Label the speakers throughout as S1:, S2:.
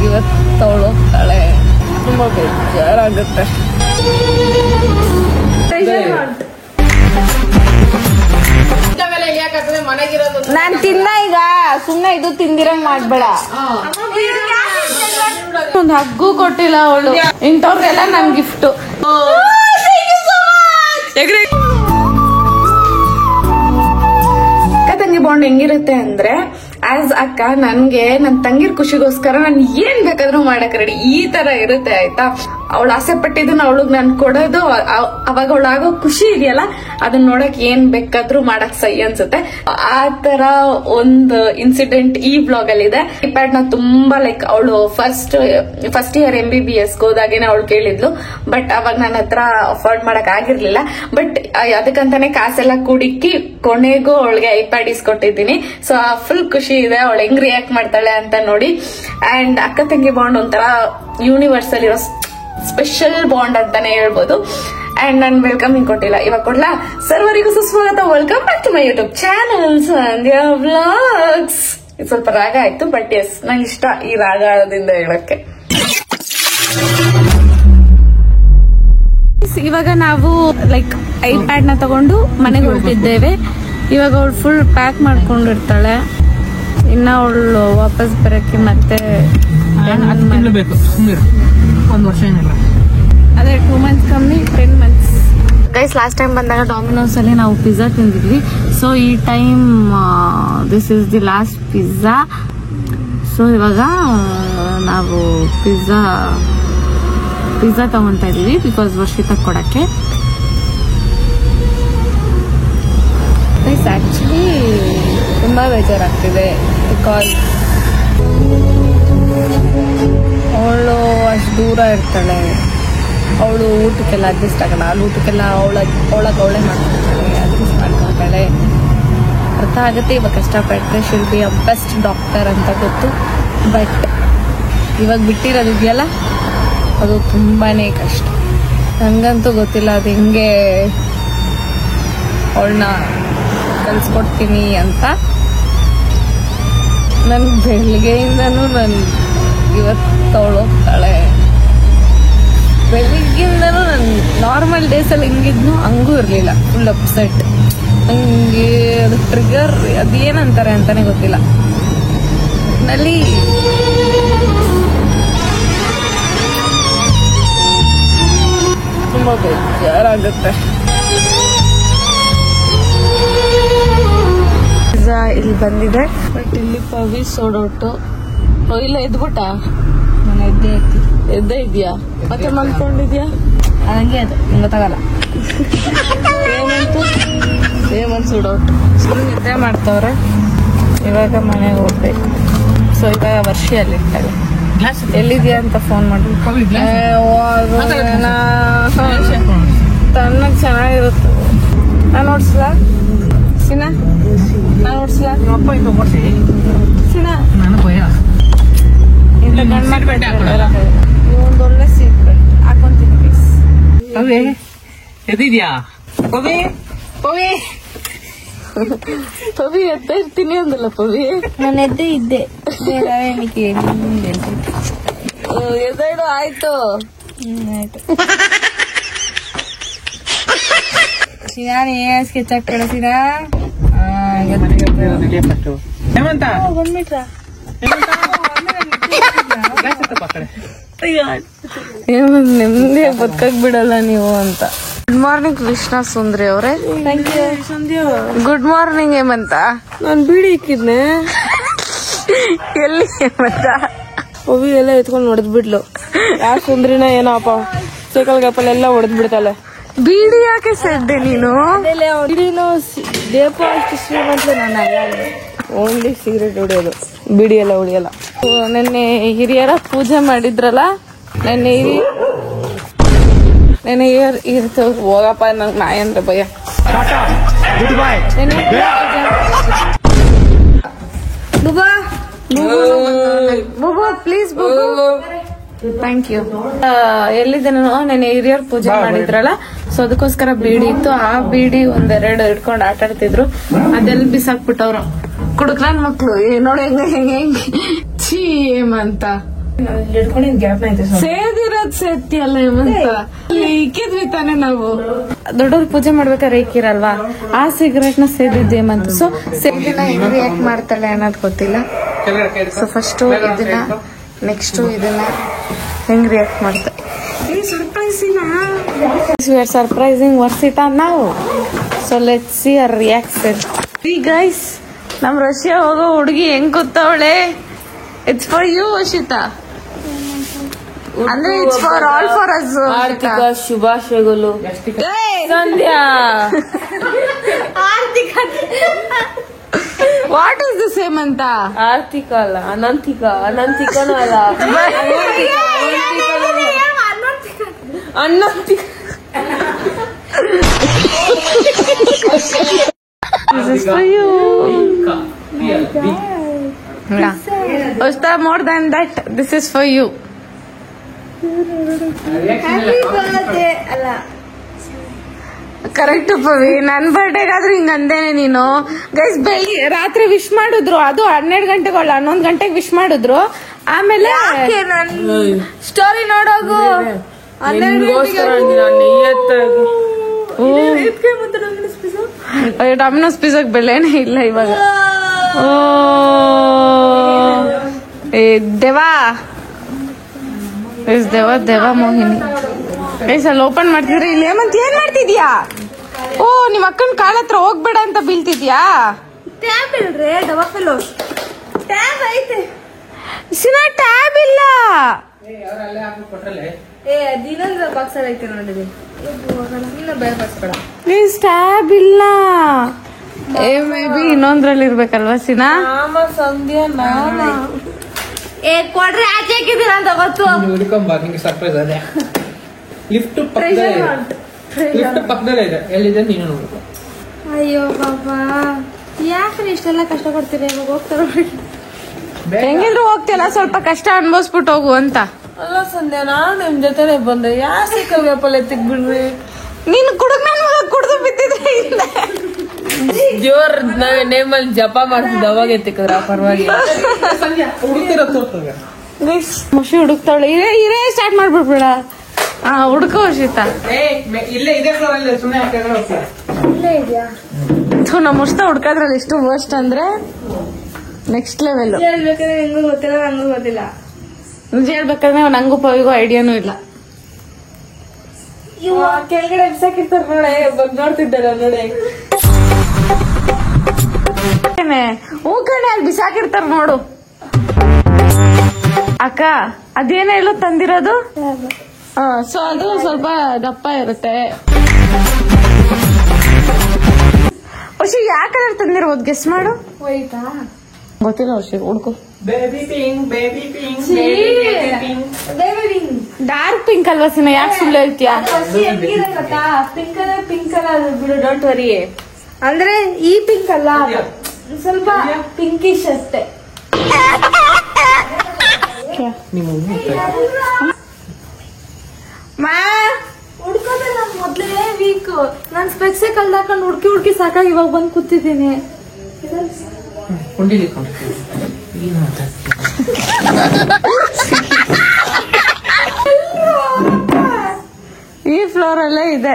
S1: ಇವತ್ತು ಅವಳು ಹೋಗ್ತಾಳೆ. ತುಂಬಾ ಬೇಜಾರಾಗುತ್ತೆ. ನಾನ್ ತಿನ್ನ ಈಗ ಸುಮ್ನೆ ಇದು ತಿಂದಿರಂಗ್ ಮಾಡ್ಬೇಡ. ಒಂದ್ ಹಗ್ಗು ಕೊಟ್ಟಿಲ್ಲ ಅವಳು. ಇಂಥವ್ರೆಲ್ಲ ನನ್ ಗಿಫ್ಟ್. ತಂಗಿ ಬಾಂಡ್ ಹೆಂಗಿರುತ್ತೆ ಅಂದ್ರೆ ಆಸ್ ಅಕ್ಕ ನನ್ಗೆ ನನ್ ತಂಗಿರ್ ಖುಷಿಗೋಸ್ಕರ ನಾನು ಏನ್ ಬೇಕಾದ್ರೂ ಮಾಡಕ್ ರೆಡಿ, ಈ ತರ ಇರುತ್ತೆ ಆಯ್ತಾ. ಅವಳು ಆಸೆ ಪಟ್ಟಿದ್ದನ್ನ ಅವಳಗ್ ನಾನು ಕೊಡೋದು, ಅವಾಗ ಅವಳಾಗೋ ಖುಷಿ ಇದೆಯಲ್ಲ ಅದನ್ನ ನೋಡಕ್ ಏನ್ ಬೇಕಾದ್ರೂ ಮಾಡಕ್ ಸೈ ಅನ್ಸುತ್ತೆ. ಆ ತರ ಒಂದು ಇನ್ಸಿಡೆಂಟ್ ಈ ಬ್ಲಾಗ್ ಅಲ್ಲಿ ಇದೆ. ಐಪ್ಯಾಡ್ ನ ತುಂಬಾ ಲೈಕ್ ಅವಳು ಫಸ್ಟ್ ಇಯರ್ MBBS ಹೋದಾಗೇನೆ ಅವಳು ಕೇಳಿದ್ಲು. ಬಟ್ ಅವಾಗ ನನ್ನ ಹತ್ರ ಅಫೋರ್ಡ್ ಮಾಡಕ್ ಆಗಿರ್ಲಿಲ್ಲ. ಬಟ್ ಅದಕ್ಕಂತಾನೆ ಕಾಸೆಲ್ಲ ಕುಡುಕಿ ಕೊನೆಗೂ ಅವಳಿಗೆ ಐಪ್ಯಾಡ್ ಇಸ್ಕೊಟ್ಟಿದ್ದೀನಿ. ಸೊ ಫುಲ್ ಖುಷಿ ಇದೆ ಅವಳು ಹೆಂಗ್ ರಿಯಾಕ್ಟ್ ಮಾಡ್ತಾಳೆ ಅಂತ ನೋಡಿ. ಅಂಡ್ ಅಕ್ಕ ತಂಗಿ ಬಾಂಡ್ ಒಂಥರ ಯೂನಿವರ್ಸಲ್ ಇರೋ ಸ್ಪೆಷಲ್ ಬಾಂಡ್ ಅಂತಾನೆ ಹೇಳ್ಬೋದು. ಅಂಡ್ ನಾನು ವೆಲ್ಕಮಿಂಗ್ ಕೊಟ್ಟಿಲ್ಲ, ಇವಾಗ ಕೊಡ್ಲಾ? ಸರ್ವರಿಗೂ ಸುಸ್ವಾಗತ. Welcome back to my YouTube channel Sandhya vlogs. ಇದು ಸ್ವಲ್ಪ ರಾಗ ಆಯ್ತು, ಬಟ್ ಎಸ್ ನಂಗೆ ಇಷ್ಟ ಈ ರಾಗದಿಂದ ಹೇಳಕ್ಕೆ. ಇವಾಗ ನಾವು ಲೈಕ್ ಐಪ್ಯಾಡ್ ನ ತಗೊಂಡು ಮನೆಗೆ ಹೊರಟಿದ್ದೇವೆ. ಇವಾಗ ಅವಳು ಫುಲ್ ಪ್ಯಾಕ್ ಮಾಡ್ಕೊಂಡಿರ್ತಾಳೆ. ಇನ್ನ ಅವಳು ವಾಪಸ್ ಬರಕ್ಕೆ ಮತ್ತೆ
S2: ಒಂದು ವರ್ಷ ಏನಿಲ್ಲ,
S1: ಅದೇ 2 months ಕಮ್ಮಿ 10 months. ಗೈಸ್ ಲಾಸ್ಟ್ ಟೈಮ್ ಬಂದಾಗ ಡಾಮಿನೋಸ್ ಅಲ್ಲಿ ನಾವು ಪಿಜ್ಜಾ ತಿಂದಿದ್ವಿ. ಸೊ ಈ time this is the last pizza. So ಇವಾಗ ನಾವು ಪಿಜ್ಜಾ ತಗೊಂತಾ ಇದೀವಿ ಬಿಕಾಸ್ ವರ್ಷಿತ ಕೊಡಕ್ಕೆ. ಆಕ್ಚುಲಿ ತುಂಬಾ ಬೇಜಾರಾಗ್ತಿದೆ ಬಿಕಾಸ್ ಅವಳು ಅಷ್ಟು ದೂರ ಇರ್ತಾಳೆ. ಅವಳು ಊಟಕ್ಕೆಲ್ಲ ಅಡ್ಜಸ್ಟ್ ಆಗಲ್ಲ. ಅಲ್ಲಿ ಊಟಕ್ಕೆಲ್ಲ ಅವಳೇ ಮಾಡ್ಕೊಳ್ತಾಳೆ, ಅಡ್ಜಸ್ಟ್ ಮಾಡ್ಕೊಳ್ತಾಳೆ. ಅರ್ಥ ಆಗುತ್ತೆ ಇವಾಗ ಕಷ್ಟಪಟ್ಟರೆ she'll be a best doctor ಅಂತ ಗೊತ್ತು. ಬಟ್ ಇವಾಗ ಬಿಟ್ಟಿರೋದಿದೆಯಲ್ಲ ಅದು ತುಂಬಾನೇ ಕಷ್ಟ. ನಂಗಂತೂ ಗೊತ್ತಿಲ್ಲ ಅದು ಹೆಂಗೆ ಅವಳನ್ನ ಕಲ್ಸ್ಕೊಡ್ತೀನಿ ಅಂತ. ನನ್ ಬೆಳಿಗ್ಗೆಯಿಂದನೂ ಇವತ್ತು ಅವಳು ಹೋಗ್ತಾಳೆ. ಬೆಳಿಗ್ಗೆಯಿಂದನೂ ನಾನು ನಾರ್ಮಲ್ ಡೇಸಲ್ಲಿ ಹೆಂಗಿದ್ನು ಹಂಗೂ ಇರಲಿಲ್ಲ. Full upset. ನಂಗೆ ಅದು ಟ್ರಿಗರ್ ಅದೇನಂತಾರೆ ಅಂತಾನೆ ಗೊತ್ತಿಲ್ಲ. ನಲ್ಲಿ ತುಂಬಾ ಬೇಜಾರಾಗುತ್ತೆ. ಇಲ್ಲಿ ಬಂದಿದೆ ಬಟ್ ಇಲ್ಲಿ ಪವಿ ಸೋಡೋಟು ಇಲ್ಲ ಎದ್ಬಿಟ್ಟ. ನಾನು ಎದ್ದೇ ಇದೆಯಾ ಮತ್ತೆ ಮಲ್ಕೊಂಡಿದ್ಯಾ? ಹಂಗೆ ಅದು ನಂಗೆ ಗೊತ್ತಾಗಲ್ಲ. ಏಮಂತ ಸೋಡೋಟು ಸುಮ್ಮನೆ ನಿದ್ದೆ ಮಾಡ್ತವ್ರೆ. ಇವಾಗ ಮನೆಗೆ ಹೋಗ್ಬೇಕು. ಸೊ ಇವಾಗ ವರ್ಷಿ ಅಲ್ಲಿರ್ತಾರೆ. ಎಲ್ಲಿದ್ಯಾ ಅಂತ ಫೋನ್ ಮಾಡಿ ತಣ್ಣಗೆ ಚೆನ್ನಾಗಿರುತ್ತೆ. ನಾನು ನೋಡ್ಸಲ ಸಿನಾ, ನಾನು ನೋಡ್ಸಲ ಸಿನಾ. ಒಂದೊಳ್ಳೆ ಸೀಟ್ ಬೆಲ್ಟ್ ಹಾಕೊಂತೀನಿ.
S2: ಎದ್ದಿದ್ಯಾ
S1: ಪವಿ ಎದ್ದ ಇರ್ತೀನಿ ಅಂದಲ್ಲ ಪವಿ. ನಾನು ಎದ್ದೇ ಇದ್ದೆ. ಎದ್ದೇಳು ಆಯ್ತು. ಆಯ್ತು ಸಿನಾನ್ ಸ್ಕೆಚ್ ಹಾಕ್ಬೇಡ ಸಿನಾ. ಬಂದ್ಬಿಟ್ರಾ ನೆಮ್ಮದಿ ಬದುಕಕ್ ಬಿಡಲ್ಲ ನೀವು ಅಂತ. ಗುಡ್ ಮಾರ್ನಿಂಗ್ ಕೃಷ್ಣ ಸುಂದ್ರಿ ಅವ್ರೆ. Thank you Sandhya. Good morning Hemanth. ನಾನು ಬೀಡಿ ಇಕ್ಕಿದ್ನೆ. ಎಲ್ಲಿ ಹೇಮಂತ?
S3: ಪವಿ ಎಲ್ಲ ಎತ್ಕೊಂಡು ಹೊಡೆದ್ ಬಿಡ್ಲು. ಯಾ ಸುಂದ್ರಿನ ಏನೋಪ್ಪ ಸೈಕಲ್ ಗಪ್ಪಲ್ ಎಲ್ಲ ಹೊಡೆದ್ ಬಿಡ್ತಾಳೆ.
S1: ಬೀಡಿ ಯಾಕೆ ಸೆಡ್ಡೆ ನೀನು?
S3: ದೇಪ ಅಷ್ಟು ಶ್ರೀಮಂತ ನಾನಲ್ಲ. ಓನ್ಲಿ ಸಿಗರೇಟ್ ಹೊಡಿಯೋದು, ಬೀಡಿ ಎಲ್ಲ ಉಳಿಯಲ್ಲ.
S1: ನೆನ್ನೆ ಹಿರಿಯರ ಪೂಜೆ ಮಾಡಿದ್ರಲ್ಲ, ನೆನ್ನೆ ಹೋಗಪ್ಪ ನಂಗೆ ನಾಯಿ ಅಂದ್ರೆ ಭಯ. Please thank you. ಎಲ್ಲಿದೆ ನಾನು? ನೆನ್ನೆ ಹಿರಿಯರ್ ಪೂಜೆ ಮಾಡಿದ್ರಲ್ಲ, ಸೊ ಅದಕ್ಕೋಸ್ಕರ ಬೀಡಿ ಇತ್ತು. ಆ ಬೀಡಿ ಒಂದೆರಡು ಇಟ್ಕೊಂಡು ಆಟ ಆಡ್ತಿದ್ರು. ಅದೆಲ್ಲ ಬಿಸಾಕ್ಬಿಟ್ಟವ್ರು ಕುಡುಕ್ರನ್ ಮಕ್ಳು. ನೋಡಿ ಹೆಂಗೆ ಚೀ ಅಂತ
S3: ಹಿಡ್ಕೊಂಡಿದ್ ಗ್ಯಾಪ್ ಐತೆ
S1: ಸೇದಿರೋದ್ ಸೇತಿ ಅಲ್ಲ ಇಕ್ಕಿದ್ವಿ ತಾನೆ ನಾವು ದೊಡ್ಡವ್ರ ಪೂಜೆ ಮಾಡ್ಬೇಕಾದ್ರೆ ಇಕ್ಕಿರಲ್ವಾ ಆ ಸಿಗರೇಟ್ ನ ಸೇದಿದ್ದು ಹೇಮಂತ್. ಸೊ ಸೇದಿನ ಹೆಂಗ್ ರಿಯಾಕ್ಟ್ ಮಾಡ್ತಾಳೆ ಅನ್ನೋದು ಗೊತ್ತಿಲ್ಲ. ಸೊ ಫಸ್ಟ್ ಇದನ್ನ ನೆಕ್ಸ್ಟ್ ಇದನ್ನ ಹೆಂಗ್ ರಿಯಾಕ್ಟ್ ಮಾಡ್ತಾರೆ. ಸರ್ಪ್ರೈಸಿಂಗ್ ವರ್ಸಿತಾ ನಾವು. So let's see our reaction. Guys ನಮ್ ರಷ್ಯಾ ಹೋಗೋ ಹುಡುಗಿ ಹೆಂಗ್ ಕೂತವಳೆ. ಇಟ್ಸ್ ಫಾರ್ ಯು ವರ್ಷಿತಾ, ಅಂದ್ರೆ it's for all for us.
S3: ಆರ್ಥಿಕ ಶುಭಾಶಯಗಳು. Sandhya
S1: what is the same ಅಂತ.
S3: ಆರ್ಥಿಕ ಅಲ್ಲ, ಅನಂತಿಕನೂ ಅಲ್ಲ, ಅನಂತಿಕ.
S1: This is for you. Usta, more than that, this is for you. Correct Pavi, ನನ್ ಬರ್ಡೇಗಾದ್ರೂ ಹಿಂಗ ಅಂದೇನೆ ನೀನು. ಗೈಸ್ ಬೆಳಿಗ್ಗೆ ರಾತ್ರಿ ವಿಶ್ ಮಾಡಿದ್ರು, ಅದು 12 ಗಂಟೆಗೆ 11 ಗಂಟೆಗೆ ವಿಶ್ ಮಾಡಿದ್ರು. ಆಮೇಲೆ
S3: ಸ್ಟೋರಿ ನೋಡೋಗು.
S1: ಡಾಮಿನೋಸ್ ಪಿಜ್ಜಾಗ್ ಬೆಲೆನೇ ಇಲ್ಲ ಇವಾಗ. ಓ ದೇವಾ ದೇವಾ ಮೋಹಿನಿ. ಅಲ್ಲಿ ಓಪನ್ ಮಾಡ್ತಿದ್ರೆ ಇಲ್ಲಿ ಹೇಮಂತ್ ಏನ್ ಮಾಡ್ತಿದ್ಯಾ? ಓ ನಿಮ್ ಅಕ್ಕನ ಕಾಲ ಹತ್ರ ಹೋಗ್ಬೇಡ ಅಂತ ಬೀಳ್ತಿದ್ಯಾ?
S3: ಟ್ಯಾಬ್ ಇಲ್ರಿ, ಡಬಾ ಫೆಲೋಸ್ ಟ್ಯಾಬ್ ಐತೆ.
S1: ಸಿನಾ ಟ್ಯಾಬ್ ಇಲ್ಲ.
S3: ದಿನಂದ್ರ ಬಾಕ್ಸ್ ಐತೆ ನೋಡಿದ್ವಿ. ಇನ್ನ ಬೇರೆ ಬಾಕ್ಸ್ ಬೇಡ
S1: ಪ್ಲೀಸ್. ಟ್ಯಾಬ್ ಇಲ್ಲ. ಮೇ ಬಿ ಇನ್ನೊಂದ್ರಲ್ಲಿ ಇರ್ಬೇಕಲ್ವಾ ಸಿನಾ?
S3: ಸಂಧ್ಯಾ ಕೊಡ್ರಿ, ಆಚೆ ಹಾಕಿದ್ದೀರ ಅಂತ ಗೊತ್ತು.
S4: ನಿಂಗೆ ಸರ್ಪ್ರೈಸ್ ಅದೇ. ಲಿಫ್ಟ್ ಪಕ್ಕದಲ್ಲೇ ಇದೆ, ಎಲ್ಲಿದೆ ನೀನು ನೋಡ್ಕೊ.
S3: ಅಯ್ಯೋ ಬಾಬಾ, ಯಾಕ್ರಿ ಇಷ್ಟೆಲ್ಲ ಕಷ್ಟ ಕೊಡ್ತೀರಿ? ಇವಾಗ ಹೋಗ್ತಾರ
S1: ಹೆಂಗಿದ್ರು ಹೋಗ್ತಿಲ್ಲ, ಸ್ವಲ್ಪ ಕಷ್ಟ ಅನ್ಭವಿಸ್ಬಿಟ್ಟು ಹೋಗು ಅಂತ.
S3: ಅಲ್ಲ ಸಂಧ್ಯಾ, ನಾನು ನಿಮ್ ಜೊತೆನೆ ಬಂದೆ. ಯಾ ಸೈಕಲ್ ವ್ಯಾಪಲ್ ಎತ್ತಿಕ್ ಬಿಡ್ರಿ.
S1: ನೀನು ಕುಡ್ದು ಬಿದ್ದಿದ್ರೆ ಇಲ್ಲ.
S3: ಜೋರ್ ನೇಮಲ್ಲಿ ಜಪ ಮಾಡ್ತಿದ್ದ, ಅವಾಗ ಎತ್ತಿಕ್ರ ಪರವಾಗಿ.
S1: ಮುಷಿ ಹುಡುಕ್ತಾವಳೆ. ಇರೇ ಸ್ಟಾರ್ಟ್ ಮಾಡ್ಬಿಡ್ಬೇಡ. ಹುಡುಕೋ ವರ್ಷಿತ.
S4: ಇಲ್ಲೇ ಇದೆ ಫ್ಲೋರ್ ಅಲ್ಲಿ, ಸುಮ್ಮನೆ
S3: ಇಲ್ಲೇ ಇದೆಯಾ?
S1: ನಮ್ಮ ಮುಷ್ಟ ಹುಡ್ಕೋದ್ರಲ್ಲಿ ಎಷ್ಟು ವರ್ಸ್ಟ್ ಅಂದ್ರೆ ನೆಕ್ಸ್ಟ್ ಲೆವೆಲ್.
S3: ಹೇಳ್ಬೇಕಾದ್ರೆ ಹೆಂಗೂ ಗೊತ್ತಿಲ್ಲ, ನಂಗೂ ಗೊತ್ತಿಲ್ಲ.
S1: ನಿಜ ಹೇಳ್ಬೇಕಾದ್ರೆ ನಂಗೂ ಪವಿಗೂ ಐಡಿಯಾನು ಇಲ್ಲ.
S3: ಕೆಳಗಡೆ ಬಿಸಾಕಿರ್ತಾರ ನೋಡೆ, ನೋಡ್ತಿದ್ದಾರ ನೋಡಿ.
S1: ಹೂ ಕಡೆ ಅಲ್ಲಿ ಬಿಸಾಕಿರ್ತಾರ ನೋಡು. ಅಕ್ಕ ಅದೇನ ಎಲ್ಲೋ ತಂದಿರೋದು. ಸೊ ಅದು ಸ್ವಲ್ಪ ದಪ್ಪ ಇರುತ್ತೆ. ವರ್ಷಿ ಯಾವ ಕಲರ್ ತಂದಿರ್ಬೋದು ಗೆಸ್ ಮಾಡು.
S3: ಹೋಯ್ತಾ
S1: ಗೊತ್ತಿಲ್ಲ ವರ್ಷಿ, ಹುಡ್ಕು.
S4: Baby pink, baby pink,
S1: dark pink ಅಲ್ವಾ ಸಿನ? ಯಾಕೆ ಸುಳ್ಳು ಹೇಳ್ತೀಯಾ?
S3: ಪಿಂಕ್ ಕಲರ್ ಬಿಡು, ಡೋಂಟ್ ವರಿ. ಅಂದ್ರೆ ಈ ಪಿಂಕ್ ಅಲ್ಲ, ಸ್ವಲ್ಪ ಪಿಂಕಿಶ್ ಅಷ್ಟೇ. ಹುಡ್ಕೋದಲ್ಲ, ಮೊದ್ಲೇ ವೀಕ್. ನಾನ್ ಸ್ಪೆಕ್ಸೆ ಕಲ್ದಾಕೊಂಡು ಹುಡ್ಕಿ ಸಾಕಾಗಿ ಇವಾಗ ಬಂದ್ ಕೂತಿದ್ದೀನಿ.
S1: ಈ ಫ್ಲೋರ್ ಅಲ್ಲೇ ಇದೆ.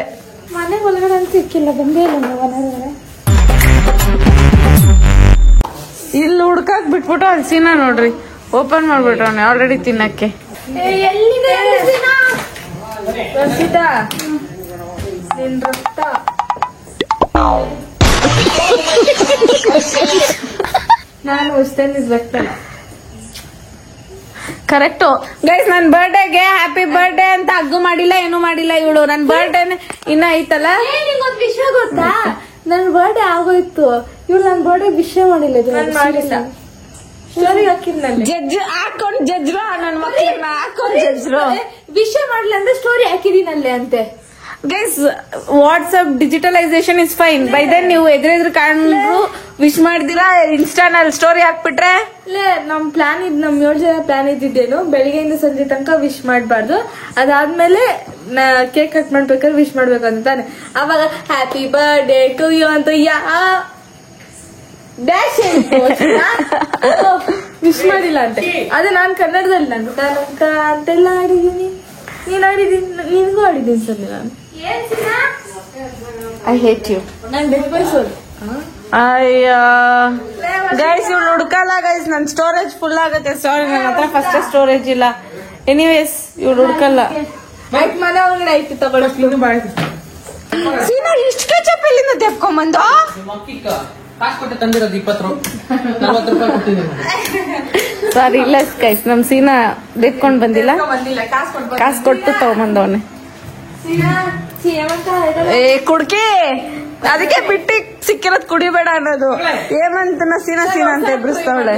S3: ಮನೆ ಒಳಗಡೆ ಅಂತ ಸಿಕ್ಕಿಲ್ಲ, ಬಂದೇ ಇಲ್ಲ ಮನೆ.
S1: ಇಲ್ಲಿ ಹುಡ್ಕಕ್ ಬಿಟ್ಬಿಟ್ಟು ಅಲ್ಲಿ ಸೀನಾ ನೋಡ್ರಿ ಓಪನ್ ಮಾಡ್ಬಿಟ್ರವ್ನೆ ಆಲ್ರೆಡಿ ತಿನ್ನಕ್ಕೆ.
S3: ಎಲ್ಲಿದೆ ರಸಿತಾ ನಿನ್ ರಕ್ತ? ನಾನು ಹೊಸ್ತೇನೆ ರಕ್ತ.
S1: ಕರೆಕ್ಟು ಗೈಸ್, ನನ್ ಬರ್ಡೇಗೆ ಹ್ಯಾಪಿ ಬರ್ಡೇ ಅಂತ ಅಗ್ಗು ಮಾಡಿಲ್ಲ, ಏನು ಮಾಡಿಲ್ಲ ಇವಳು. ನನ್ ಬರ್ಡೇನೆ ಇನ್ನ ಐತಲ್ಲ.
S3: ನಿಂಗೊಂದ್ ವಿಷಯ ಗೊತ್ತಾ? ನನ್ ಬರ್ಡೇ ಆಗೋಯ್ತು, ಇವಳು ನನ್ ಬರ್ಡೇ ವಿಷಯ ಮಾಡಿಲ್ಲ. ಮಾಡಿಲ್ಲ, ಸ್ಟೋರಿ ಹಾಕಿದ್ನಲ್ಲಿ
S1: ಜಡ್ಜ್ ಹಾಕೊಂಡ್ ಜಡ್ಜ್ರು ನನ್ ಮಕ್ಕಳನ್ನ ಹಾಕೊಂಡ್ ಜಡ್ಜ್ರು.
S3: ವಿಷಯ ಮಾಡ್ಲಿ ಅಂದ್ರೆ ಸ್ಟೋರಿ ಹಾಕಿದೀನಲ್ಲೇ ಅಂತೆ.
S1: Guys, WhatsApp digitalization is fine. Bye then ನೀವು ಎದುರೆದ್ರು ಕಾಣ್ರು ವಿಶ್ ಮಾಡ್ದಿರಾ ಇನ್ಸ್ಟಾನಲ್ಲಿ ಸ್ಟೋರಿ ಹಾಕ್ಬಿಟ್ರೆ
S3: ನಮ್ ಪ್ಲಾನ್ ನಮ್ 7 ಜನ ಪ್ಲಾನ್ ಇದ್ದಿದ್ದೇನು, ಬೆಳಿಗ್ಗೆಯಿಂದ ಸಂಜೆ ತನಕ ವಿಶ್ ಮಾಡ್ಬಾರ್ದು. ಅದಾದ್ಮೇಲೆ ಕೇಕ್ ಕಟ್ ಮಾಡ್ಬೇಕಾದ್ರೆ ವಿಶ್ ಮಾಡ್ಬೇಕು ಅಂತ ತಾನೆ. ಅವಾಗ ಹ್ಯಾಪಿ ಬರ್ಡೇ ಟು ಯು ಅಂತ ಡ್ಯಾಶ್ ವಿಶ್ ಮಾಡಿಲ್ಲ ಅಂತೆ. ಅದೇ ನಾನ್ ಕನ್ನಡದಲ್ಲಿ ನನ್ಕ ಅಂತೆಲ್ಲ ಆಡಿದೀನಿ, ನೀನ್ ಆಡಿದೀನಿ, ನಿನ್ಗೂ ಆಡಿದೀನಿ ಸರ್ ನಾನು.
S1: I hate you.
S3: ನಾನ್ ಡೆಸ್ಪೈಸೋದು.
S1: ಅಯ್ಯ ಗೈಸ್ ಇವ್ಳು ಹುಡ್ಕಲ್ಲ ಗೈಸ್, ನನ್ ಸ್ಟೋರೇಜ್ ಫುಲ್ ಆಗತ್ತೆ. ಸಾರಿ, ನನ್ನ ಹತ್ರ ಫಸ್ಟ್ ಸ್ಟೋರೇಜ್ ಇಲ್ಲ. ಎನಿವೇಸ್ ಇವ್ಳು ಹುಡ್ಕಲ್ಲ.
S3: ಆಯ್ತು, ಮನೆ ಒಳಗಡೆ ಐತಿ ತಗೊಳ್ಳಿ.
S1: ಸೀನಾ ಇಷ್ಟು ಕೆಚಪ್ ಎಲ್ಲಿಂದ ತೆಪ್ಕೊಂಬಂದು?
S4: ಕಾಸು ಕೊಟ್ಟು ತಂದಿರೋದು 20 40 ರೂಪಾಯಿ ಕೊಟ್ಟಿದ್ದೀನಿ.
S1: ಸಾರಿ ಇಲ್ಲ ಗೈಸ್, ನಮ್ ಸೀನಾ ತೆಪ್ಕೊಂಡ್ ಬಂದಿಲ್ಲ, ಕಾಸು ಕೊಟ್ಟು ತಗೊಂಬಂದವನೆ. ಏ ಕುಡ್ಕಿ, ಅದಕ್ಕೆ ಬಿಟ್ಟಿ ಸಿಕ್ಕಿರೋದ್ ಕುಡಿಬೇಡ ಅನ್ನೋದು. ಏಮಂತ ಸೀನಾ ಸೀನಾ ಅಂತ ಎಬ್ರಿಸ್ತಾವಳೆ.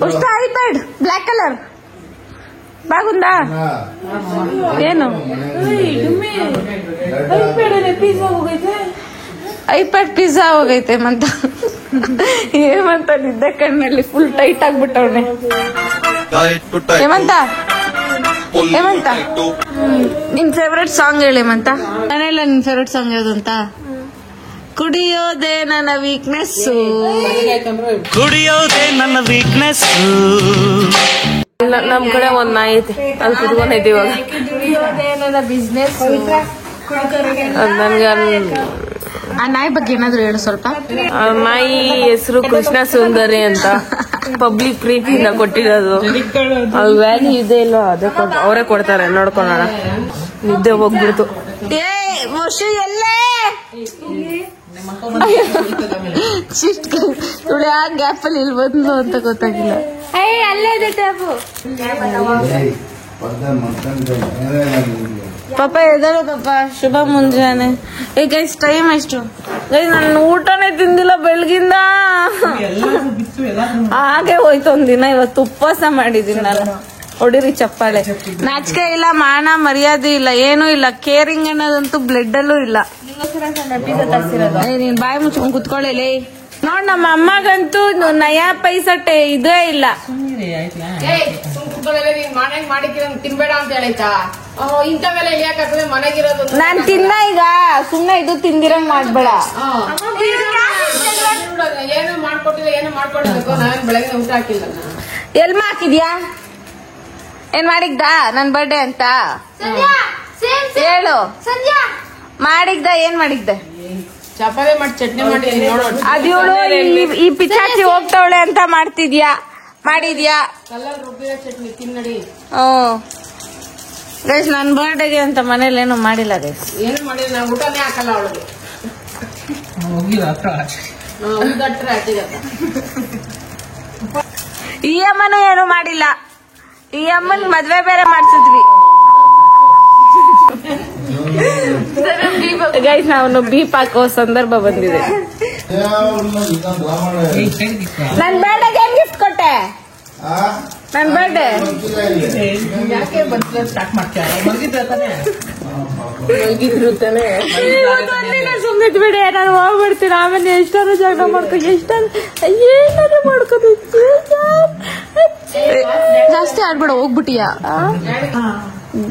S1: ಅಷ್ಟ ಐಪ್ಯಾಡ್ ಬ್ಲಾಕ್ ಕಲರ್ ಬಾಗುಂದಾ ಏನು? ಐಪ್ಯಾಡ್ ಪಿಜ್ಜಾ ಹೋಗೈತೆ ಮಂತ. ಏಮಂತ ನಿದ್ದೆ ಕಣ್ಣಲ್ಲಿ ಫುಲ್ ಟೈಟ್ ಆಗ್ಬಿಟ್ಟವನೆ. ಹೇಮಂತ ಹೇಮಂತ ನಿನ್ ಫೇವ್ರೆಟ್ ಸಾಂಗ್ ಹೇಳಿ ಹೇಮಂತ. ನಾನೆಲ್ಲ ನಿನ್ ಫೇವ್ರೆಟ್ ಸಾಂಗ್ ಯಾವ್ದು ಅಂತ? ಕುಡಿಯೋದೇ ನನ್ನ ವೀಕ್ನೆಸ್,
S5: ಕುಡಿಯೋದೇ ನನ್ನ ವೀಕ್ನೆಸ್.
S2: ನಮ್ ಕಡೆ ಒಂದ್ ನಾಯಿ ಐತೆ, ಅದು ಕುತ್ಕೊಂಡೈತಿ ಇವಾಗ.
S3: ನನ್ನ ಬಿಸ್ನೆಸ್.
S2: ನನ್ಗೆ
S1: ಆ ನಾಯಿ ಬಗ್ಗೆ ಏನಾದ್ರು ಹೇಳು ಸ್ವಲ್ಪ.
S2: ಆ ನಾಯಿ ಹೆಸರು ಕೃಷ್ಣ ಸುಂದರಿ ಅಂತ, ಪಬ್ಲಿಕ್ ಪ್ರೀತಿಯಿಂದ ಕೊಟ್ಟಿರೋದು. ಅದು ವ್ಯಾಲ್ಯೂ ಇದೆ ಇಲ್ಲೋ ಅದೇ ಅವರೇ ಕೊಡ್ತಾರೆ, ನೋಡ್ಕೊಳ್ಳೋಣ. ನಿದ್ದೆ ಹೋಗ್ಬಿಡ್ತು.
S1: ಏ ಮೋಶು ಎಲ್ಲೇ ಇವಳು ಯಾವ ಗ್ಯಾಪ್ ಅಲ್ಲಿ ಇಲ್ಲಿ ಬಂದ್ಲು ಅಂತ ಗೊತ್ತಾಗಿಲ್ಲ.
S3: ಅಲ್ಲೇ ಇದೆ ಟ್ಯಾಬು.
S1: ಪಾಪ ಎದಳು ಪಾಪ. ಶುಭ ಮುಂಜಾನೆ. ಏ ಗೈಸ್ ಟೈಮ್ ಎಷ್ಟು ಗೈಸ್? ನಾನು ಊಟನೇ ತಿಂದಿಲ್ಲ ಬೆಳಗಿಂದ, ಹಾಗೆ ಹೋಯ್ತು ಒಂದಿನ. ಇವತ್ತು ಉಪವಾಸ ಮಾಡಿದೀನಿ ನಾನು. ಹೊಡಿರಿ ಚಪ್ಪಾಳೆ. ನಾಚಿಕೆ ಇಲ್ಲ, ಮಾನ ಮರ್ಯಾದೆ ಇಲ್ಲ, ಏನೂ ಇಲ್ಲ. ಕೇರಿಂಗ್ ಅನ್ನೋದಂತೂ ಬ್ಲಡ್ ಅಲ್ಲೂ ಇಲ್ಲ. ನೀನ್ ಬಾಯಿ ಮುಚ್ಕೊಂಡ್ ಕುತ್ಕೊಳ್ಳಿ. ನೋಡ್ ನಮ್ಮ ಅಮ್ಮಗಂತೂ ನಯಾ ಪೈಸಟ್ಟೆ ಇದೇ ಇಲ್ಲ.
S6: ತಿನ್ಬೇಡ ಅಂತ ಹೇಳೈತಾ? ಇಂಥವೆಲ್ಲ ಯಾಕಂದ್ರೆ ಮನೆಗಿರೋದು
S1: ನಾನ್ ತಿನ್ನ ಈಗ ಸುಮ್ನೆ ಇದು ತಿಂದಿರಂಗ್ ಮಾಡ್ಬೇಡ.
S6: ಏನು ಮಾಡ್ಕೊಟ್ಟಿಲ್ಲ, ಏನು ಮಾಡ್ಕೊಡ್ಬೇಕು. ನಾನು ಬೆಳಗ್ಗೆ ಊಟ ಹಾಕಿಲ್ಲ.
S1: ಎಲ್ಮ ಹಾಕಿದ್ಯಾ? ಏನ್ ಮಾಡಿದ್ದ ನನ್ ಬರ್ಡೇ ಅಂತ ಹೇಳು. ಮಾಡಿದ್ದ ಏನ್ ಮಾಡಿದ್ದೆ?
S6: ಚಪಾತಿ ಮಾಡಿ ಚಟ್ನಿ ಮಾಡಿದ್ದೀನಿ ನೋಡೋ.
S1: ಅದ್ಯವಳು ಈ ಪಿಚಾಚಿ ಹೋಗ್ತಾವಳೆ ಅಂತ ಮಾಡ್ತಿದ್ಯಾ? ಮಾಡಿದ್ಯಾ?
S6: ಕಲ್ಲಲ್ಲಿ ರುಬ್ಬಿರೋ ಚಟ್ನಿ ತಿನ್ನಡಿ.
S1: ಗೈಸ್ ನನ್ ಬರ್ಡೇಗೆ ಅಂತ ಮನೇಲಿ ಏನು ಮಾಡಿಲ್ಲ ಗೈಸ್.
S6: ಏನು ಮಾಡಿಲ್ಲ, ನಾನು ಊಟನೇ ಹಾಕಲ್ಲ ಅವಳಿಗೆ. ಉದ್ದಟ್ರೆ ಹಾಕಿದ.
S1: ಈ ಅಮ್ಮನೂ ಏನು ಮಾಡಿಲ್ಲ. ಈ ಅಮ್ಮನ್ ಮದ್ವೆ ಬೇರೆ ಮಾಡ್ಸಿದ್ವಿ ಗೈಸ್. ನಾವು ಬೀಪ್ ಹಾಕೋ ಸಂದರ್ಭ ಬಂದಿದೆ. ನನ್ ಬರ್ಡೇಗೆ ಏನ್ ಗಿಫ್ಟ್ ಕೊಟ್ಟೆ? ನನ್ ಬರ್ಡೇ
S6: ಯಾಕೆ ಬಂದ್ರೆ ಸ್ಟಾರ್ಟ್ ಮಾಡ್ತಾರೆ?
S3: ಸುಮ್ಮನೆ ಬಿಡಿ, ನಾನು ಹೋಗ್ಬಿಡ್ತೀನಿ. ಆಮೇಲೆ ಎಷ್ಟಾರು ಜಾಗ ಮಾಡ್ಕೊಂಡು ಏನಾರು ಮಾಡ್ಕೋಬೇಕು.
S1: ಜಾಸ್ತಿ ಆಡ್ಬೇಡ, ಹೋಗ್ಬಿಟ್ಟಿಯಾ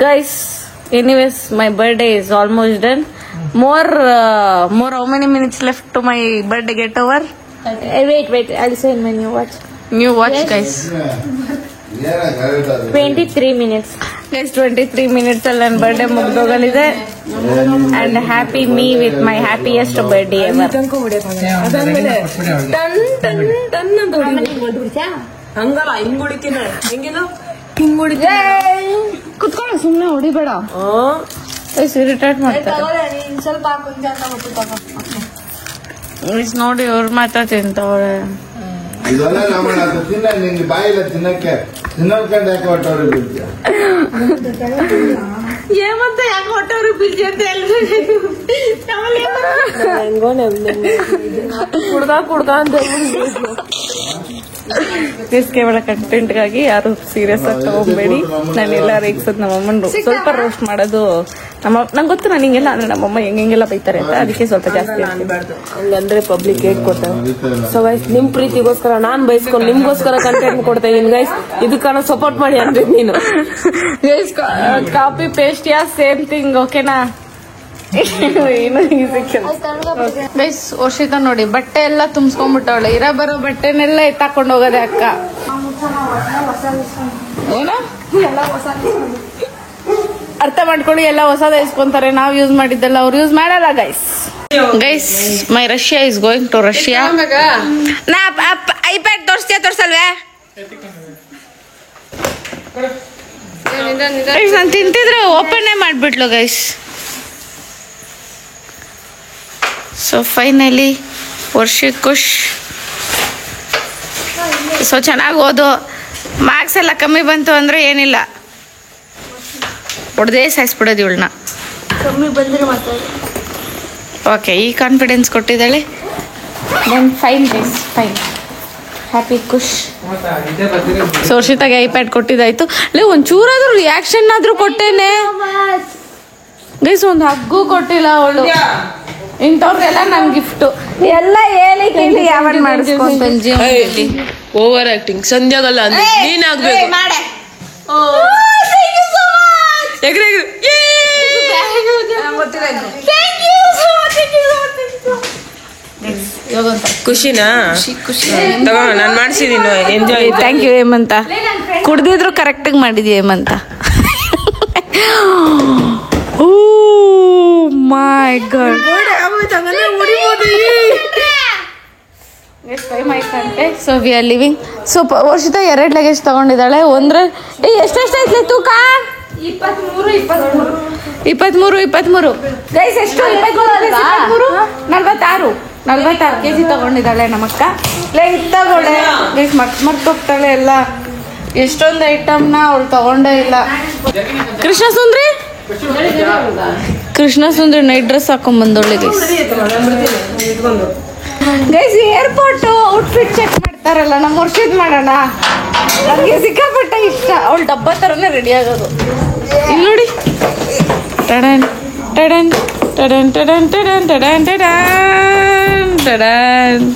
S1: guys. Anyways my birthday is almost done. more how many minutes left to my birthday get over?
S3: Wait, I'll say when you watch.
S1: New watch guys.
S3: 23 minutes.
S1: Guys 23 minutes ಅಲ್ಲಿ ನನ್ನ birthday ಮುಗ್ದೋಗಲಿದೆ. And happy me with my happiest birthday ever.
S2: ಹಂಗಲ್ಲ, ಹಿಂಗ್ ಹೊಡಿತೀನಿ. ಹೆಂಗಿಲ್ಲ
S3: ಹಿಂಗ್ ಹೊಡಿತೀನಿ.
S1: ಕುತ್ಕೊಳ್ಳೋ, ಸುಮ್ನೆ ಹೊಡಿಬೇಡ. Irritate ಮಾಡ್ತಾರೆ.
S3: ಸ್ವಲ್ಪ ಹಾಕೊಂಡ್
S1: ನೋಡಿ ಅವ್ರ ಮಾತಾ ತಿಂತವ್ರೆ.
S7: ಇದೆಲ್ಲ ನಮ್ಮ ತಿನ್ನ ನಿನ್ ಬಾಯಿಲ್ಲ ತಿನ್ನಕ್ಕೆ ತಿನ್ನೋದ್ಕೊಂಡು ಯಾಕೆ ಹೊಟ್ಟವ್ರು ಬೀಳ್ತೀಯ?
S1: ಏಮಂತ ಯಾಕೆ ಹೊಟ್ಟವ್ರು ಬೀಳ್ತಿ ಅಂತ
S3: ಕುಡ್ದ ಅಂತ
S1: ಕೇವಲ ಕಂಟೆಂಟ್ಗಾಗಿ ಯಾರು ಸೀರಿಯಸ್ ಆಗಿ ತಗೊಂಬೇಡಿ. ನಾನೆಲ್ಲ ರೇಗ್ಸೋದು ನಮ್ಮಮ್ಮನ ಸ್ವಲ್ಪ ರೋಸ್ಟ್ ಮಾಡೋದು ನಂಗೆ ಗೊತ್ತು. ನಾನು ಹಿಂಗೆಲ್ಲ ಅಂದ್ರೆ ನಮ್ಮಮ್ಮ ಹೆಂಗೆಲ್ಲ ಬೈತಾರೆ ಅಂತ, ಅದಕ್ಕೆ ಸ್ವಲ್ಪ ಜಾಸ್ತಿ
S2: ಹಂಗಂದ್ರೆ ಪಬ್ಲಿಕ್ ಹೇಗ್ ಕೊಡ್ತಾರೆ. ಸೊ ಗೈಸ್, ನಿಮ್ ಪ್ರೀತಿಗೋಸ್ಕರ ನಾನ್ ಬಯಸ್ಕೊಂಡು ನಿಮ್ಗೋಸ್ಕರ ಕಂಟೆಂಟ್ ಕೊಡ್ತಾ ಇದೀನಿ ಗೈಸ್. ಇದಕ್ಕನ್ನ ಸಪೋರ್ಟ್ ಮಾಡಿ ಅಂದ್ರೆ ನೀನು
S1: ಕಾಪಿ ಪೇಸ್ಟ್ ಯಾ ಸೇಮ್ ಥಿಂಗ್. ಓಕೆನಾ? ಇನ್ನು ಈ ಸೆಕ್ಷನ್ ಗೈಸ್ ವರ್ಷಿತ ನೋಡಿ ಬಟ್ಟೆ ಎಲ್ಲ ತುಂಬಿಸ್ಕೊಂಡ್ಬಿಟ್ಟವಳೆ ಇರ ಬರೋ ಬಟ್ಟೆನೆಲ್ಲ ಎತ್ತಾಕೊಂಡು ಹೋಗೋದೆ ಅಕ್ಕ ಏನ ಅರ್ಥ ಮಾಡ್ಕೊಳ್ಳಿ ಎಲ್ಲ ಹೊಸದ ಇಸ್ಕೊಂತಾರೆ ನಾವು ಯೂಸ್ ಮಾಡಿದ್ದೆಲ್ಲ ಅವ್ರು ಯೂಸ್ ಮಾಡಲ್ಲ guys my Russia is going to Russia ನಾ ಐಪ್ಯಾಡ್ ತೋರ್ಸಲ್ವೇ ನಾನು ತಿಂತಿದ್ರೆ ಓಪನ್ ಮಾಡ್ಬಿಟ್ಲು ಗೈಸ್ ಸೊ ಫೈನಲಿ ವರ್ಷಕ್ಕೆ ಖುಷ್ ಸೊ ಚೆನ್ನಾಗಿ ಓದು ಮಾರ್ಕ್ಸ್ ಎಲ್ಲ ಕಮ್ಮಿ ಬಂತು ಅಂದ್ರೆ ಏನಿಲ್ಲ ಹೊಡೆದೇ ಸಾಯಿಸ್ಬಿಡೋದು ಇವಳನ್ನ
S3: ಕಮ್ಮಿ ಬಂದ್ರೆ ಮಾತಾಡಿ
S1: ಓಕೆ ಈ ಕಾನ್ಫಿಡೆನ್ಸ್ ಕೊಟ್ಟಿದ್ದಾಳೆ then fine guys fine happy ಖುಷ್ ಸೊ ವರ್ಷಿತಾಗೆ ಐಪ್ಯಾಡ್ ಕೊಟ್ಟಿದ್ದಾಯ್ತು ಲೇ ಒಂಚೂರಾದ್ರೂ ರಿಯಾಕ್ಷನ್ ಆದ್ರೂ ಕೊಟ್ಟೇನೆ ಗೈಸ್ ಒಂದು ಹಗ್ಗು ಕೊಟ್ಟಿಲ್ಲ ಅವಳು ಇಂಥವ್ರೆಲ್ಲ ನನ್ ಗಿಫ್ಟು ಎಲ್ಲ ಹೇಳಿ ಕೇಳಿ ಯಾವನ್ ಮಾಡಿಸ್ಕೊಂತ
S2: ಓವರ್ ಆಕ್ಟಿಂಗ್ ಸಂಧ್ಯಾಗಲ್ಲ ಅಂದ್ರೆ ನೀನ್ ಆಗ್ಬೇಕು ಖುಷಿನಾ ತಗೋ ನಾನ್ ಮಾಡ್ಸಿದೀನಿ ಎಂಜಾಯ್
S1: ಥ್ಯಾಂಕ್ ಯು ಹೇಮಂತ ಕುಡ್ದಿದ್ರು ಕರೆಕ್ಟಾಗಿ ಮಾಡಿದ್ಯ ಹೇಮಂತ ಓ ಮೈ ಗಾಡ್ ಎಷ್ಟು ಟೈಮ್ ಆಯ್ತಂತೆ so we are living so Varshitha 2 luggage ತಗೊಂಡಿದ್ದಾಳೆ ಒಂದ್ರ ಎಷ್ಟೆಷ್ಟೈತ್ಲಿ ತೂಕ 23 ಗೈಸ್ ಎಷ್ಟು 46 ಕೆಜಿ ತಗೊಂಡಿದ್ದಾಳೆ ನಮ್ಮಕ್ಕ ತಗೊಳ್ಳೆ ಗೈಸ್ ಮರ್ತೋಗ್ತಾಳೆ ಎಲ್ಲ ಎಷ್ಟೊಂದು ಐಟಮ್ನ ಅವಳು ತಗೊಂಡೇ ಇಲ್ಲ ಕೃಷ್ಣ ಸುಂದ್ರಿ ನೈಟ್ ಡ್ರೆಸ್ ಹಾಕೊಂಡ್ ಬಂದೋಳೆ ಗೈಸ್ ಏರ್ಪೋರ್ಟ್ ಔಟ್ಫಿಟ್ ಚೆಕ್ ಮಾಡ್ತಾರಲ್ಲ ನಮ್ಮ ವರ್ಷದ ಮಾಡೋಣ ನನಗೆ ಸಿಕ್ಕಾಪಟ್ಟೆ ಇಷ್ಟ ಅವಳು ಡಬ್ಬ ಥರನೇ ರೆಡಿ ಆಗೋದು ಇಲ್ಲಿ ನೋಡಿ ಟಡನ್ ಟಡನ್ ಟಡನ್ ಟಡನ್ ಟಡನ್ ಟಡನ್ ಟಡನ್ ಟಡನ್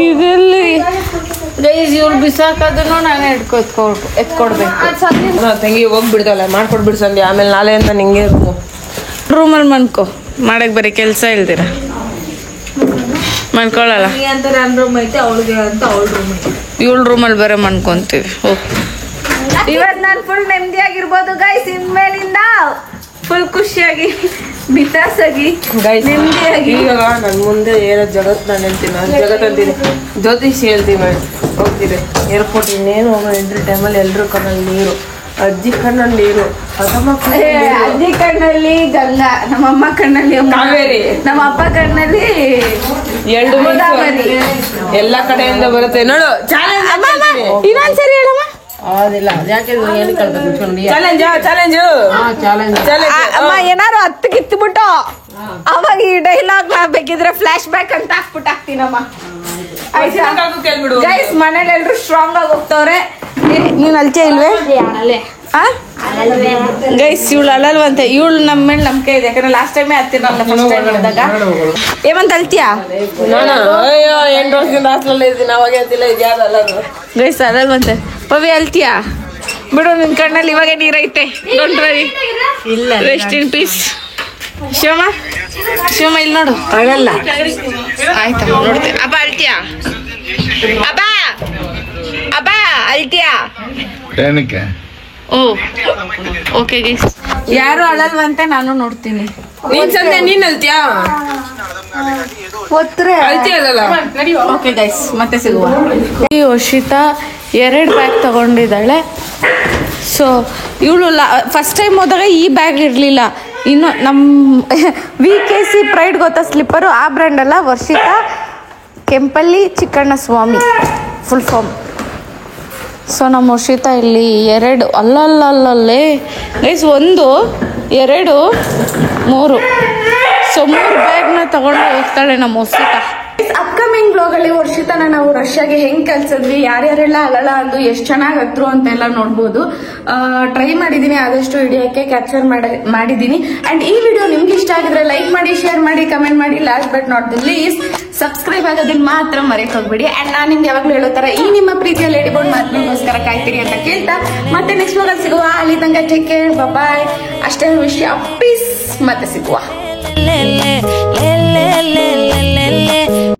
S1: ಇದೆಲ್ಲಿ ಗೈಸ್ ಇವ್ರು ಬಿಸಾಕೋದನ್ನು ನಾನೇ ಎತ್ಕೊಡ್ಬೇಕು
S2: ತಂಗಿ ಹೋಗ್ಬಿಡ್ತಾಳೆ ಮಾಡ್ಕೊಡ್ಬಿಡ್ ಸಂಧ್ಯಾ ಆಮೇಲೆ ನಾಳೆ ಅಂತ ನಿಂಗೆ
S1: ರೂಮಲ್ಲಿ ಮನ್ಕೋ ಮಾಡಕ್ ಬರೀ ಕೆಲಸ ಇಲ್ದಿರ ಮನ್ಕೊಳ್ಳಲ್ಲ
S3: ಅಂತ ನನ್ನ ರೂಮ್ ಐತೆ ಅವಳಿಗೆ ಅಂತ ಅವಳ ರೂಮ್ ಐತೆ
S1: ಇವಳ ರೂಮಲ್ಲಿ ಬೇರೆ ಮನ್ಕೊಂತೀವಿ ಇವತ್ತು ನಾನು ಫುಲ್ ನೆಮ್ಮದಿಯಾಗಿರ್ಬೋದು ಗೈಸ್ ಇನ್ಮೇಲಿಂದ ಫುಲ್ ಖುಷಿಯಾಗಿ ಬಿತಾಸಾಗಿ ನೆಮ್ಮದಿಯಾಗಿ
S2: ಈಗ ನನ್ ಮುಂದೆ ಏನೋ ಜಗತ್ ನಾನು ಹೇಳ್ತೀನಿ ನಾನು ಜಗತ್ ಅಂತೀನಿ ಜ್ಯೋತಿಷ್ ಹೇಳ್ತೀನಿ ಹೋಗ್ತೀರಿ ಏರ್ಪೋರ್ಟ್ ಇನ್ನೇನು ಹೋಗೋ ಎಂಟ್ರಿ ಟೈಮಲ್ಲಿ ಎಲ್ರು ಕಣ್ಣಲ್ಲಿ ನೀರು ಅಜ್ಜಿ ಕಣ್ಣಲ್ಲಿ ನೀರು
S1: ಅಜ್ಜಿ ಕಣ್ಣಲ್ಲಿ ಗಂಗಾ ನಮ್ಮಮ್ಮ ಕಣ್ಣಲ್ಲಿ
S2: ಕಾವೇರಿ
S1: ನಮ್ಮ ಅಪ್ಪ ಕಣ್ಣಲ್ಲಿ
S2: ಎರಡು
S1: ಗೋದಾವರಿ
S2: ಎಲ್ಲ ಕಡೆಯಿಂದ ಬರುತ್ತೆ ನೋಡು
S1: ಇನ್ನೊಂದ್ಸರಿ ಹೇಳಮ್ಮ
S4: ಅದಿಲ್ಲ ಯಾಕೆ
S2: ಚಾಲೆಂಜ್
S1: ಅಮ್ಮ ಏನಾರು 10 ಕಿತ್ಬಿಟ್ಟು ಅವಾಗ ಈ ಡೈಲಾಗ್ ಬೇಕಿದ್ರೆ ಫ್ಲಾಶ್ ಬ್ಯಾಕ್ ಅಂತ ಹಾಕ್ತೀನಮ್ಮ
S2: ಕೇಳ್ಬಿಡು
S1: ಗೈಸ್ ಮನೇಲಿ ಎಲ್ರು ಸ್ಟ್ರಾಂಗ್ ಆಗಿ ಹೋಗ್ತವ್ರೆ ನೀನ್ ಅಲ್ಚೆ ಇಲ್ವೇ ಗೈಸ್ ಇವಳು ಅಳಲ್ವಂತೆ ಇವಳು ನಮ್ಮ ಮೇಲೆ ನಂಬಿಕೆ ಇದೆ ಯಾಕಂದ್ರೆ ಲಾಸ್ಟ್ ಟೈಮೇ ಹತ್ತಿರಲ್ಲ ಫಸ್ಟ್ ಟೈಮ್ ನೋಡಿದಾಗ ಏಮಂತ ಅಲ್ತೀಯಾ
S2: ಅಯ್ಯೋ 8 ವರ್ಷದಿಂದ ಹಾಸ್ಟೆಲ್ ಇದ್ದೀನಿ ಅವಾಗ ಅಂತಿಲ್ಲ ಇದು ಯಾರಲ್ಲ
S1: ಗೈಸ್ ಅಳಲ್ವಂತೆ ಪವಿ ಅಲ್ತೀಯಾ ಬಿಡು ನಿನ್ ಕಣ್ಣಲ್ಲಿ ಇವಾಗ ನೀರೈತೆ ಡೋಂಟ್ ವರಿ ಇಲ್ಲ ರೆಸ್ಟ್ ಇನ್ ಪೀಸ್ ಶಿವಮ್ಮ ಇಲ್ಲಿ ನೋಡು
S2: ಆಗಲ್ಲ
S1: ಆಯ್ತಾ ನೋಡ್ತೀನಿ ಅಬ್ಬ ಅಲ್ತೀಯಾ ಅಬ್ಬ ಅಲ್ತೀಯಾ
S7: ಏನಕ್ಕೆ
S1: ಓ ಓಕೆ ಗೈಸ್ ಯಾರು ಅಳಲ್ವಂತೆ ನಾನು ನೋಡ್ತೀನಿ
S2: ನೀನ್ ಸಂಧ್ಯಾ ನೀನ್ ಅಲ್ತ್ಯಾ ಅಲ್ತಿಯಲ್ಲ
S1: ಓಕೆ ಗೈಸ್ ಮತ್ತೆ ಸಿಗುವ ಈ ವರ್ಷಿತಾ 2 ಬ್ಯಾಗ್ ತಗೊಂಡಿದ್ದಾಳೆ ಸೊ ಇವಳು ಫಸ್ಟ್ ಟೈಮ್ ಹೋದಾಗ ಈ ಬ್ಯಾಗ್ ಇರಲಿಲ್ಲ ಇನ್ನು ನಮ್ಮ VKC ಪ್ರೈಡ್ ಗೊತ್ತಾ ಸ್ಲಿಪ್ಪರು ಆ ಬ್ರ್ಯಾಂಡ್ ಅಲ್ಲ ವರ್ಷಿತಾ ಕೆಂಪಲ್ಲಿ ಚಿಕ್ಕಣ್ಣ ಸ್ವಾಮಿ ಫುಲ್ ಫಾರ್ಮ್ ಸೊ ನಮ್ಮ ವರ್ಷಿತಾ ಇಲ್ಲಿ 2 ಅಲ್ಲಲ್ಲೇ ಗೈಸ್ 1 2 3 ಸೊ 3 ಬ್ಯಾಗ್ನ ತಗೊಂಡು ಹೋಗ್ತಾಳೆ ನಮ್ಮ ವರ್ಷಿತಾ ಅಪ್ಕಮಿಂಗ್ ಅಪ್ಕಮಿಂಗ್ ಬ್ಲಾಗ್ ಅಲ್ಲಿ ವರ್ಷಿತನ ನಾವು ರಷ್ಯಾಗೆ ಹೆಂಗ್ ಕಲ್ಸಿದ್ವಿ, ಯಾರ್ಯಾರೆಲ್ಲ ಅಲ್ಲಲ್ಲ ಅಂದು ಎಷ್ಟು ಚೆನ್ನಾಗಿ ಹತ್ರು ಅಂತೆಲ್ಲ ನೋಡ್ಬೋದು. ಟ್ರೈ ಮಾಡಿದೀನಿ, ಆದಷ್ಟು ವಿಡಿಯೋಕ್ಕೆ ಕ್ಯಾಪ್ಚರ್ ಮಾಡಿದೀನಿ. ಅಂಡ್ ಈ ವಿಡಿಯೋ ನಿಮ್ಗೆ ಇಷ್ಟ ಆಗಿದ್ರೆ ಲೈಕ್ ಮಾಡಿ, ಶೇರ್ ಮಾಡಿ, ಕಮೆಂಟ್ ಮಾಡಿ. Last but not the least subscribe ಆಗೋದನ್ನ ಮಾತ್ರ ಮರೆಯಕ್ ಹೋಗ್ಬೇಡಿ. ಅಂಡ್ ನಾನ್ ನಿಮ್ಗೆ ಯಾವಾಗ್ಲೂ ಹೇಳೋ ತರ ಈ ನಿಮ್ಮ ಪ್ರೀತಿಯ ಲೇಡಿ ಬೋರ್ಡ್ ಮಾತುಗೋಸ್ಕರ ಕಾಯ್ತೀರಿ ಅಂತ ಕೇಳ್ತಾ ಮತ್ತೆ ನೆಕ್ಸ್ಟ್ ಬ್ಲಾಗ್ ಸಿಗುವ. ಅಲ್ಲಿ ತನಕ ಟೇಕ್ ಕೇರ್, ಬಾಯ್. ಅಷ್ಟೇ ವಿಷಯ ಪೀಸ್, ಮತ್ತೆ ಸಿಗುವ.